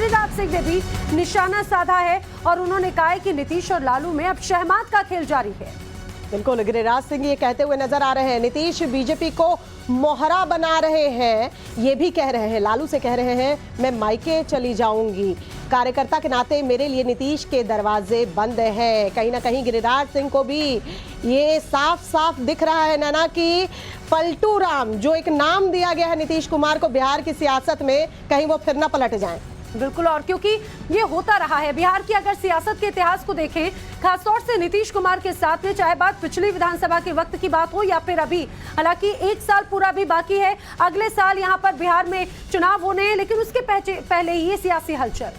गिरिराज सिंह ने भी निशाना साधा है और उन्होंने कहा है कि नीतीश और लालू में अब शहमात का खेल जारी है। बिल्कुल, गिरिराज सिंह ये कहते हुए नजर आ रहे हैं, नीतीश बीजेपी को मोहरा बना रहे हैं। ये भी कह रहे हैं, लालू से कह रहे हैं मैं मायके चली जाऊंगी, कार्यकर्ता के नाते मेरे लिए नीतीश के दरवाजे बंद हैं। कहीं ना कहीं गिरिराज सिंह को भी ये साफ साफ दिख रहा है ना कि पलटू राम जो एक नाम दिया गया है नीतीश कुमार को बिहार की सियासत में, कहीं वो फिर ना पलट जाएं। बिल्कुल, और क्योंकि ये होता रहा है बिहार की अगर सियासत के इतिहास को देखें, खासतौर से नीतीश कुमार के साथ में, चाहे बात पिछली विधानसभा के वक्त की बात हो या फिर अभी, हालांकि एक साल पूरा भी बाकी है, अगले साल यहाँ पर बिहार में चुनाव होने हैं, लेकिन उसके पहले ही ये सियासी हलचल।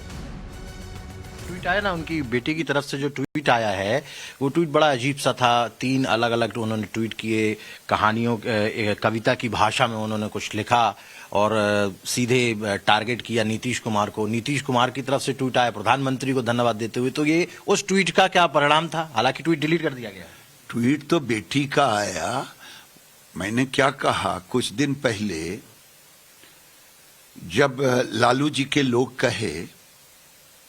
ट्वीट आया ना उनकी बेटे की तरफ से, जो ट्वीट आया है वो ट्वीट बड़ा अजीब सा था। 3 अलग अलग उन्होंने ट्वीट किए, कहानियों कविता की भाषा में उन्होंने कुछ लिखा और सीधे टारगेट किया नीतीश कुमार को। नीतीश कुमार की तरफ से ट्वीट आया प्रधानमंत्री को धन्यवाद देते हुए। तो ये उस ट्वीट का क्या परिणाम था? हालांकि ट्वीट डिलीट कर दिया गया। ट्वीट तो बेटी का आया। मैंने क्या कहा कुछ दिन पहले, जब लालू जी के लोग कहे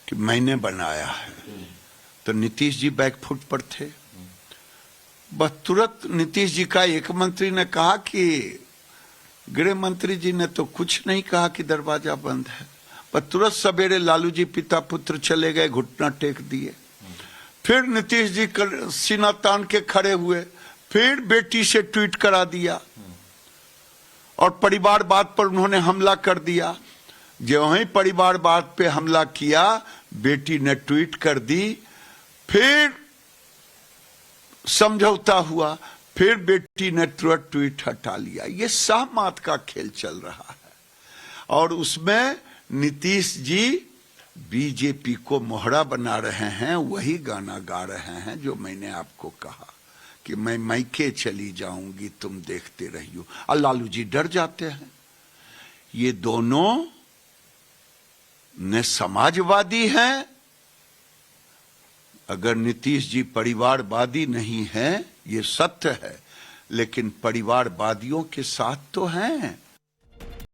कि मैंने बनाया है, तो नीतीश जी बैकफुट पर थे। बस तुरंत नीतीश जी का एक मंत्री ने कहा कि गृह मंत्री जी ने तो कुछ नहीं कहा कि दरवाजा बंद है, पर तुरंत सवेरे लालू जी पिता पुत्र चले गए, घुटना टेक दिए। फिर नीतीश जी सीना तान के खड़े हुए, फिर बेटी से ट्वीट करा दिया और परिवारवाद पर उन्होंने हमला कर दिया। जो वहीं परिवारवाद पे हमला किया, बेटी ने ट्वीट कर दी, फिर समझौता हुआ, फिर बेटी ने तुरंत ट्वीट हटा लिया। ये सहमत का खेल चल रहा है और उसमें नीतीश जी बीजेपी को मोहरा बना रहे हैं। वही गाना गा रहे हैं जो मैंने आपको कहा कि मैं मायके चली जाऊंगी, तुम देखते रहियो। और लालू जी डर जाते हैं। ये दोनों ने समाजवादी हैं। अगर नीतीश जी परिवारवादी नहीं हैं, ये सत्य है, लेकिन परिवारवादियों के साथ तो हैं।